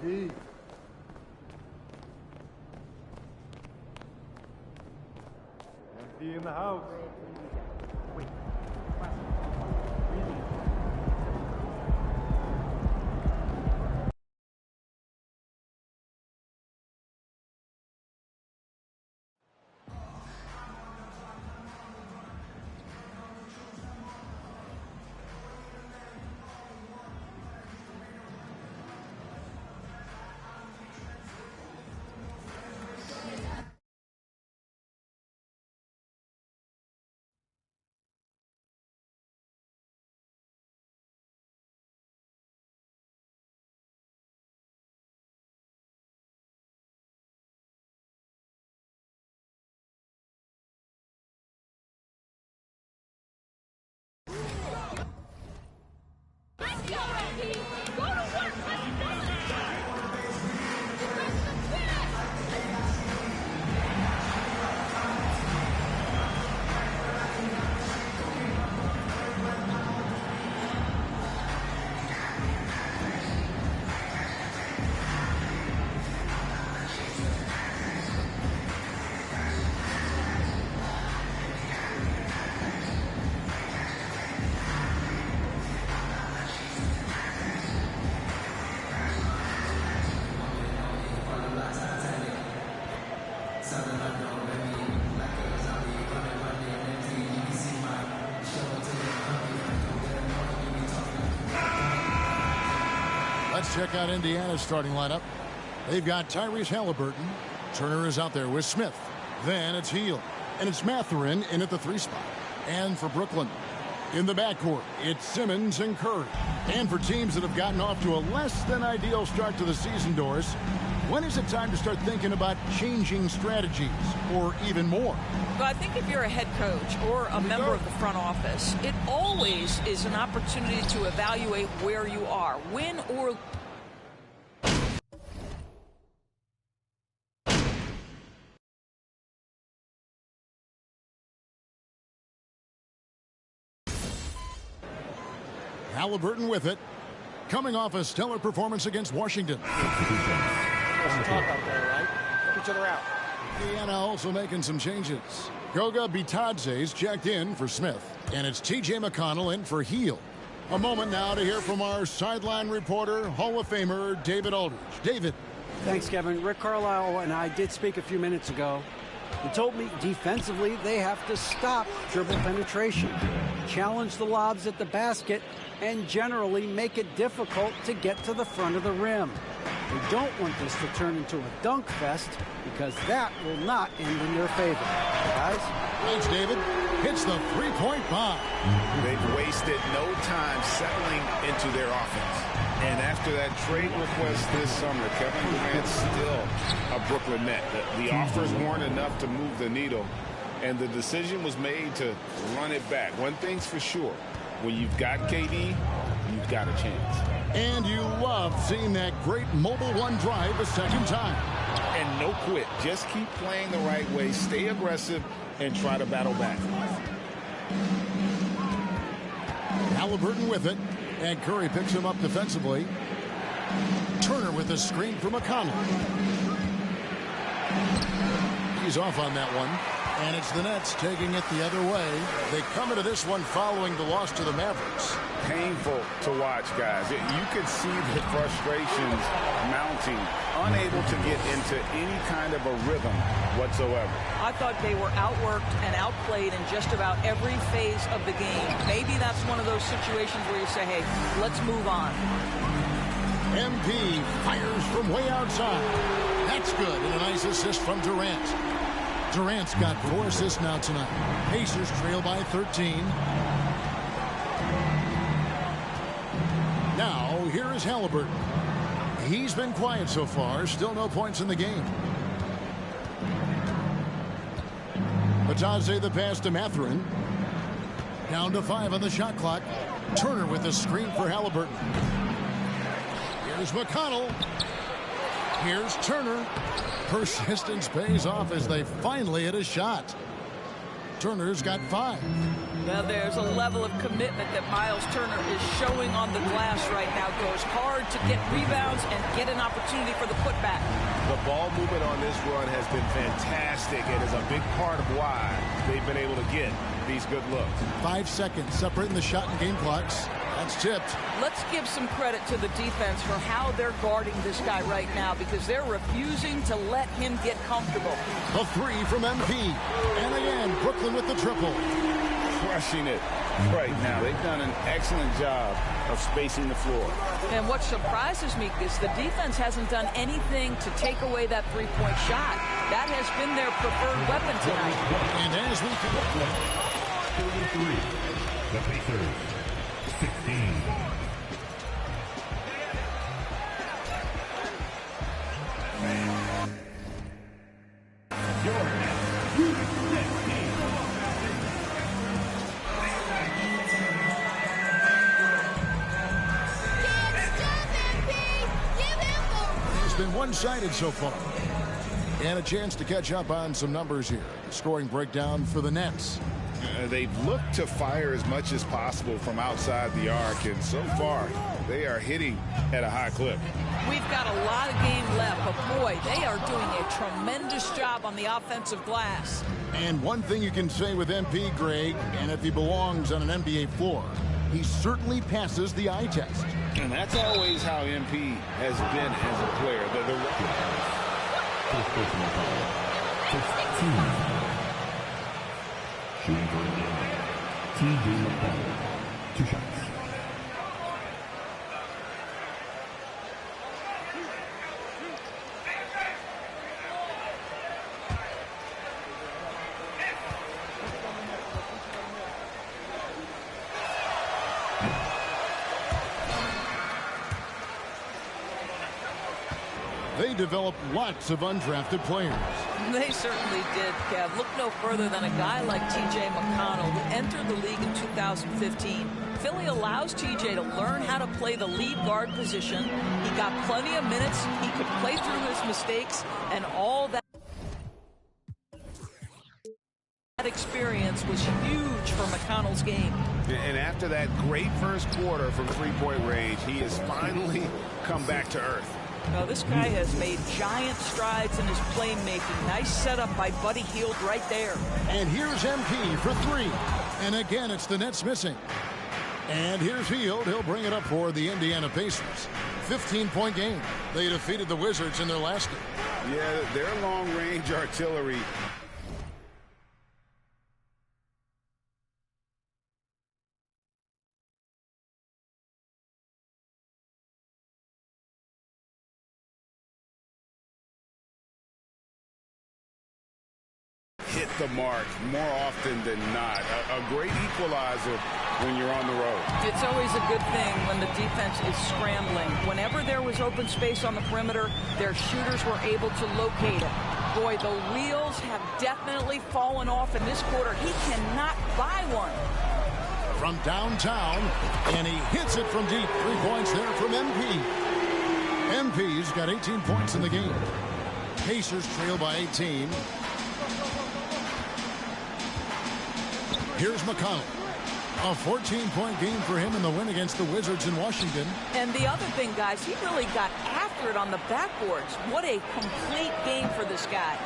Empty in the house. Let's check out Indiana's starting lineup. They've got Tyrese Halliburton. Turner is out there with Smith. Then it's Hield. And it's Mathurin in at the 3 spot. And for Brooklyn, in the backcourt, it's Simmons and Curry. And for teams that have gotten off to a less than ideal start to the season, Doris, when is it time to start thinking about changing strategies or even more? Well, I think if you're a head coach or a member of the front office, it always is an opportunity to evaluate where you are, win or Halliburton with it, coming off a stellar performance against Washington. Talk out there, right? Help each other out. Indiana also making some changes. Goga Bitadze's checked in for Smith, and it's T.J. McConnell in for Hield. A moment now to hear from our sideline reporter, Hall of Famer David Aldridge. David. Thanks, Kevin. Rick Carlisle and I did speak a few minutes ago. He told me defensively they have to stop dribble penetration, challenge the lobs at the basket, and generally make it difficult to get to the front of the rim. They don't want this to turn into a dunk fest because that will not end in their favor. Guys? Thanks, David. Hits the three-point bomb. They've wasted no time settling into their offense. And after that trade request this summer, Kevin Durant's still a Brooklyn Net. The offers weren't enough to move the needle, and the decision was made to run it back. One thing's for sure, when you've got KD, you've got a chance. And you love seeing that great mobile one drive a second time. And no quit. Just keep playing the right way, stay aggressive, and try to battle back. Halliburton with it. And Curry picks him up defensively. Turner with a screen for McConnell. He's off on that one. And it's the Nets taking it the other way. They come into this one following the loss to the Mavericks. Painful to watch, guys. You could see the frustrations mounting, unable to get into any kind of a rhythm whatsoever. I thought they were outworked and outplayed in just about every phase of the game. Maybe that's one of those situations where you say, hey, let's move on. MP fires from way outside. That's good, and a nice assist from Durant. Durant's got 4 assists now tonight. Pacers trail by 13. Now, here is Halliburton. He's been quiet so far. Still no points in the game. Bitadze the pass to Mathurin. Down to 5 on the shot clock. Turner with the screen for Halliburton. Here's McConnell. Here's Turner. Persistence pays off as they finally hit a shot. Turner's got 5. Well, there's a level of commitment that Miles Turner is showing on the glass right now. Goes hard to get rebounds and get an opportunity for the putback. The ball movement on this run has been fantastic and is a big part of why they've been able to get these good looks. 5 seconds separating the shot and game clocks. That's tipped. Let's give some credit to the defense for how they're guarding this guy right now, because they're refusing to let him get comfortable. The 3 from MP. And again, Brooklyn with the triple. Crushing it right now. They've done an excellent job of spacing the floor. And what surprises me is the defense hasn't done anything to take away that three-point shot. That has been their preferred weapon tonight. And as we 33, the Pacers, 16. It's been one-sided so far. And a chance to catch up on some numbers here. The scoring breakdown for the Nets. They've looked to fire as much as possible from outside the arc, and so far they are hitting at a high clip. We've got a lot of game left, but boy, they are doing a tremendous job on the offensive glass. And one thing you can say with MP, Greg, and if he belongs on an NBA floor, he certainly passes the eye test. And that's always how MP has been as a player. First personal foul. 15. Shooting for Indiana, T.J. McConnell. 2 shots. They developed lots of undrafted players. They certainly did, Kev. Look no further than a guy like T.J. McConnell, who entered the league in 2015. Philly allows T.J. to learn how to play the lead guard position. He got plenty of minutes. He could play through his mistakes, and all that experience was huge for McConnell's game. And after that great first quarter from three-point range, he has finally come back to earth. Now, this guy has made giant strides in his playmaking. Nice setup by Buddy Hield right there. And here's MP for 3. And again, it's the Nets missing. And here's Hield. He'll bring it up for the Indiana Pacers. 15-point game. They defeated the Wizards in their last game. Yeah, their long-range artillery hit the mark more often than not. A great equalizer when you're on the road. It's always a good thing when the defense is scrambling. Whenever there was open space on the perimeter, their shooters were able to locate it. Boy, the wheels have definitely fallen off in this quarter. He cannot buy one. From downtown, and he hits it from deep. 3 points there from MP. MP's got 18 points in the game. Pacers trail by 18. Here's McConnell. A 14-point game for him in the win against the Wizards in Washington. And the other thing, guys, he really got after it on the backboards. What a complete game for this guy.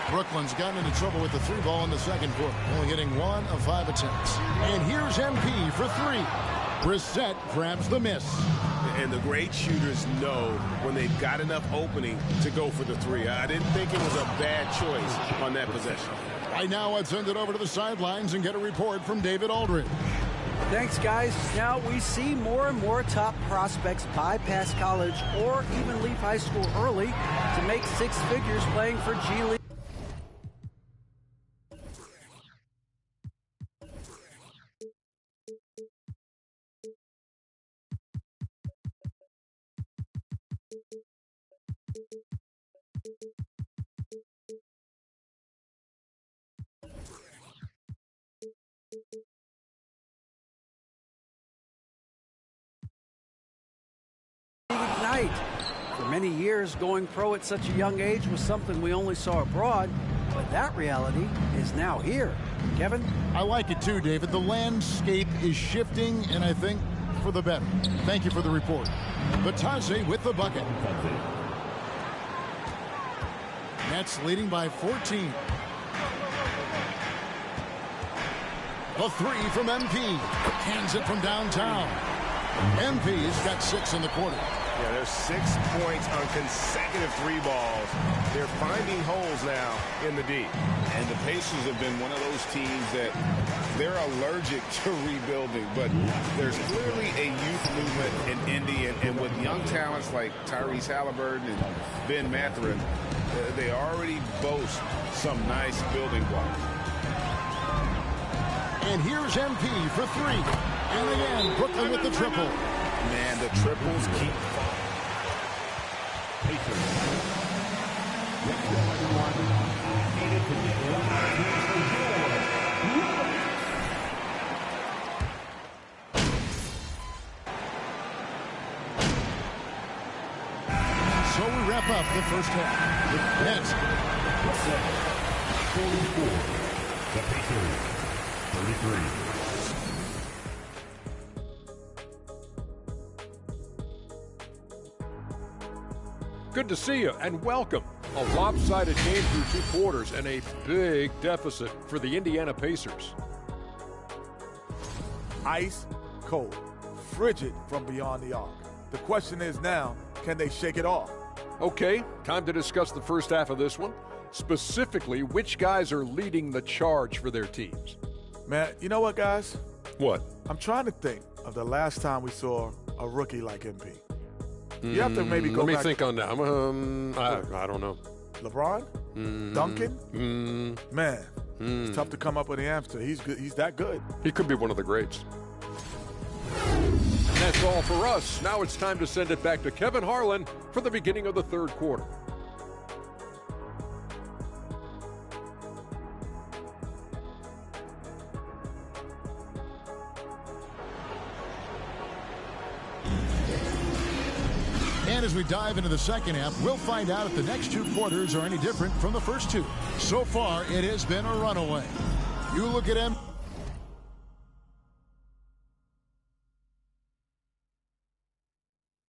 Brooklyn's gotten into trouble with the 3 ball in the second quarter, only hitting 1 of 5 attempts. And here's MP for 3. Brissett grabs the miss. And the great shooters know when they've got enough opening to go for the 3. I didn't think it was a bad choice on that possession. Right now, I'd send it over to the sidelines and get a report from David Aldridge. Thanks, guys. Now we see more and more top prospects bypass college or even leave high school early to make 6 figures playing for G League. Ignite. For many years, going pro at such a young age was something we only saw abroad, but that reality is now here. Kevin? I like it too, David. The landscape is shifting, and I think for the better. Thank you for the report. Batadze with the bucket. Nets leading by 14. The three from MP. Hands it from downtown. MP's got 6 in the quarter. Yeah, there's 6 points on consecutive 3 balls. They're finding holes now in the D. And the Pacers have been one of those teams that they're allergic to rebuilding, but there's clearly a youth movement in Indy, and with young talents like Tyrese Halliburton and Ben Mathurin, they already boast some nice building blocks. And here's MP for 3. And again, Brooklyn with the triple. Man, the triples keep falling. So we wrap up the first half. Nets. 44. The Pacers. 33. Good to see you and welcome. A lopsided game through 2 quarters and a big deficit for the Indiana Pacers. Ice cold, frigid from beyond the arc. The question is now, can they shake it off? Okay, time to discuss the first half of this one. Specifically, which guys are leading the charge for their teams? Man, you know what, guys? What? I'm trying to think of the last time we saw a rookie like MP. You have to maybe go Let me back. think on that. I don't know. LeBron? Duncan? Man, it's tough to come up with the answer. He's good. He's that good. He could be one of the greats. And that's all for us. Now it's time to send it back to Kevin Harlan for the beginning of the third quarter. And as we dive into the second half, we'll find out if the next 2 quarters are any different from the first 2. So far, it has been a runaway. You look at